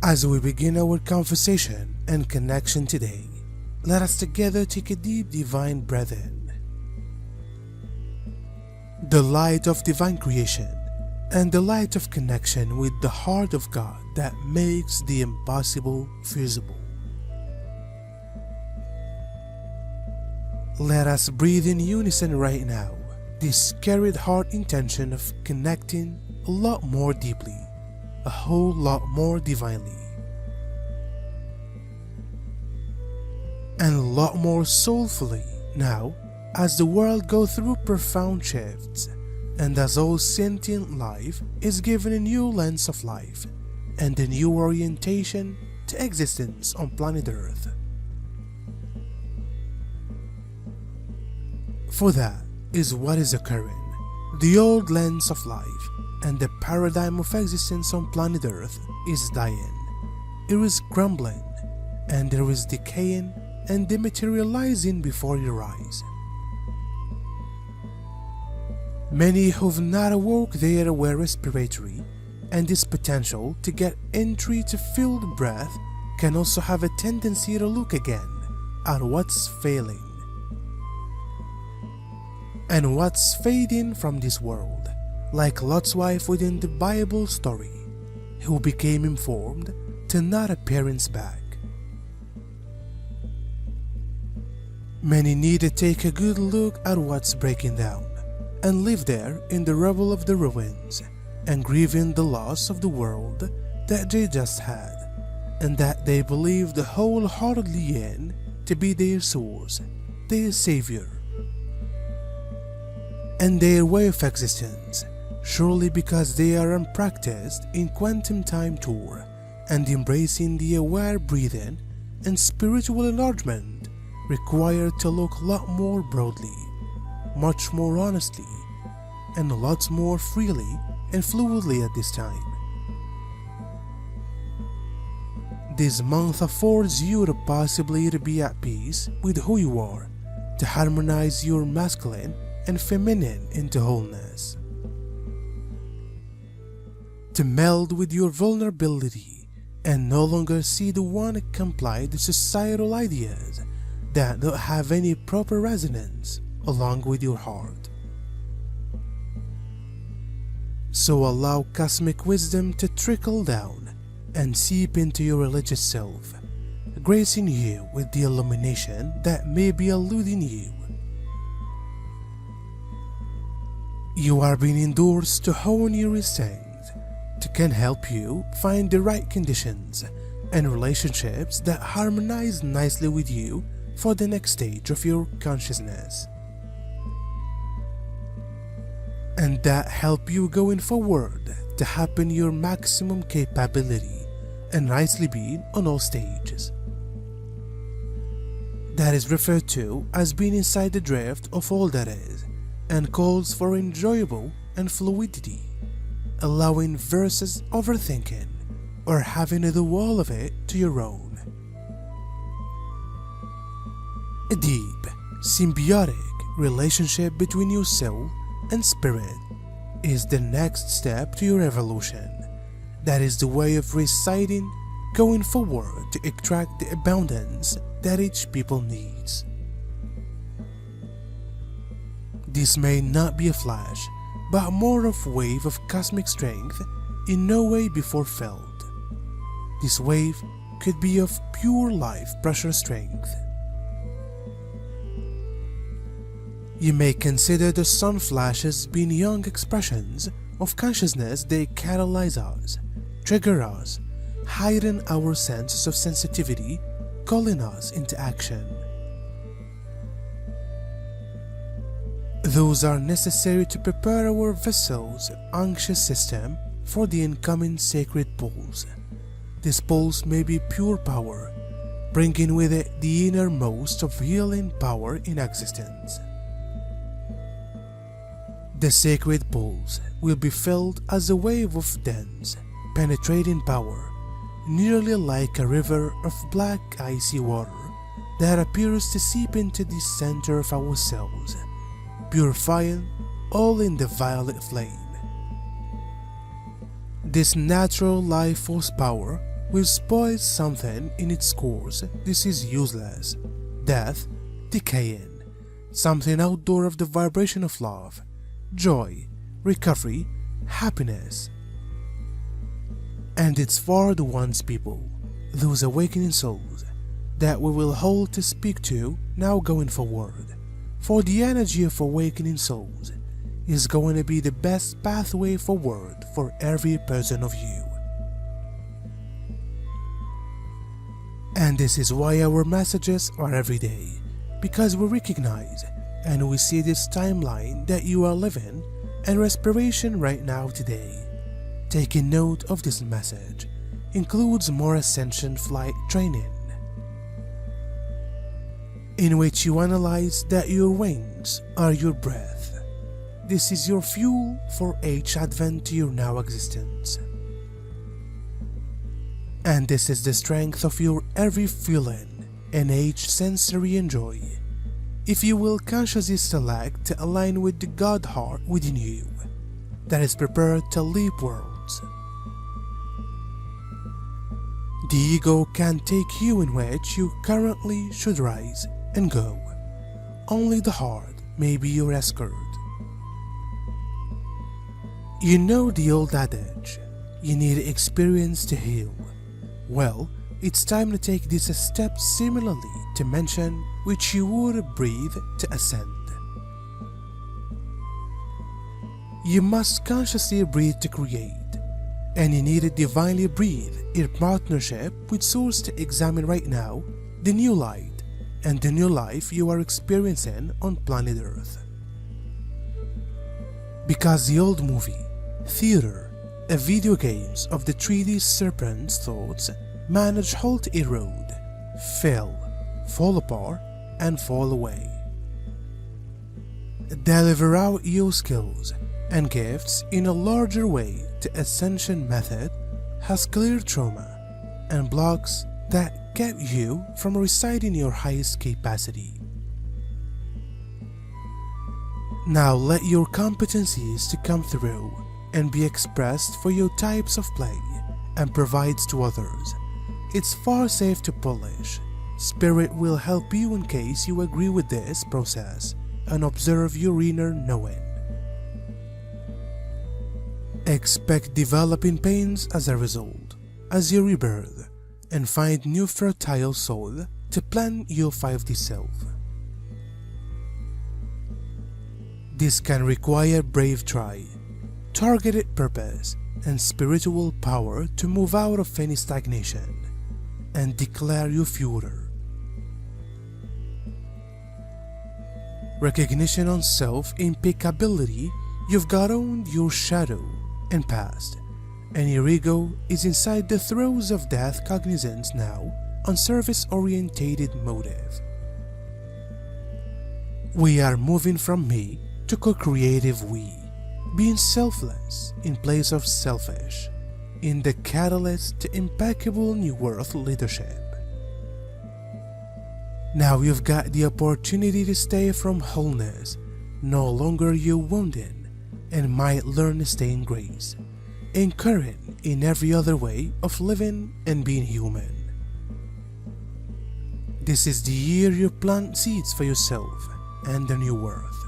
As we begin our conversation and connection today, let us together take a deep divine breath in. The light of divine creation and the light of connection with the heart of God that makes the impossible feasible. Let us breathe in unison right now, this carried heart intention of connecting a lot more deeply, a whole lot more divinely, and a lot more soulfully now as the world goes through profound shifts and as all sentient life is given a new lens of life and a new orientation to existence on planet Earth. For that is what is occurring. The old lens of life and the paradigm of existence on planet Earth is dying. It is crumbling, and there is decaying and dematerializing before your eyes. Many who've not awoke their aware respiratory and this potential to get entry to filled breath can also have a tendency to look again at what's failing and what's fading from this world, like Lot's wife within the Bible story, who became informed to not appearance back. Many need to take a good look at what's breaking down and live there in the rubble of the ruins and grieving the loss of the world that they just had and that they believed wholeheartedly in to be their source, their savior, and their way of existence, surely because they are unpracticed in quantum time tour and embracing the aware breathing and spiritual enlargement required to look a lot more broadly, much more honestly, and lots more freely and fluidly at this time. This month affords you the possibility to be at peace with who you are, to harmonize your masculine and feminine into wholeness, to meld with your vulnerability and no longer see the one that comply to societal ideas that don't have any proper resonance along with your heart. So allow cosmic wisdom to trickle down and seep into your religious self, gracing you with the illumination that may be eluding you. You are being endorsed to hone your instinct, that can help you find the right conditions and relationships that harmonize nicely with you for the next stage of your consciousness, and that help you going forward to happen your maximum capability and nicely being on all stages. That is referred to as being inside the drift of all that is, and calls for enjoyable and fluidity, allowing versus overthinking or having to do all of it to your own. A deep, symbiotic relationship between your soul and spirit is the next step to your evolution. That is the way of reciting, going forward to extract the abundance that each people needs. This may not be a flash, but more of a wave of cosmic strength in no way before felt. This wave could be of pure life pressure strength. You may consider the sun flashes being young expressions of consciousness. They catalyze us, trigger us, heighten our senses of sensitivity, calling us into action. Those are necessary to prepare our vessel's anxious system for the incoming sacred pulse. This pulse may be pure power, bringing with it the innermost of healing power in existence. The sacred pulse will be felt as a wave of dense, penetrating power, nearly like a river of black icy water that appears to seep into the center of our cells, purifying all in the violet flame. This natural life force power will spoil something in its course. This is useless, death, decaying, something outdoor of the vibration of love, joy, recovery, happiness. And it's for the ones people, those awakening souls, that we will hold to speak to now going forward. For the energy of awakening souls is going to be the best pathway forward for every person of you. And this is why our messages are every day, because we recognize and we see this timeline that you are living and respiration right now today. Taking note of this message includes more Ascension flight training, in which you analyze that your wings are your breath. This is your fuel for each advent to your now existence. And this is the strength of your every feeling and each sensory enjoy, if you will consciously select to align with the God heart within you, that is prepared to leap worlds. The ego can take you in which you currently should rise and go. Only the heart may be your escort. You know the old adage, you need experience to heal. Well, it's time to take this a step similarly to mention which you would breathe to ascend. You must consciously breathe to create, and you need to divinely breathe in partnership with Source to examine right now the new light and the new life you are experiencing on planet Earth. Because the old movie, theater, and video games of the 3D serpent's thoughts manage how to erode, fail, fall apart, and fall away. Deliver out your skills and gifts in a larger way. The Ascension method has cleared trauma and blocks that kept you from residing your highest capacity. Now let your competencies to come through and be expressed for your types of play and provides to others. It's far safe to polish. Spirit will help you in case you agree with this process and observe your inner knowing. Expect developing pains as a result, as you rebirth and find new fertile soil to plant your 5D self. This can require brave try, targeted purpose, and spiritual power to move out of any stagnation and declare your future. Recognition on self-impeccability, you've got owned your shadow and past, and your ego is inside the throes of death cognizance now on service-orientated motive. We are moving from me to co-creative we, being selfless in place of selfish, in the catalyst to impeccable New Earth leadership. Now you've got the opportunity to stay from wholeness, no longer you wounded, and might learn to stay in grace, incurring in every other way of living and being human. This is the year you plant seeds for yourself and the new earth.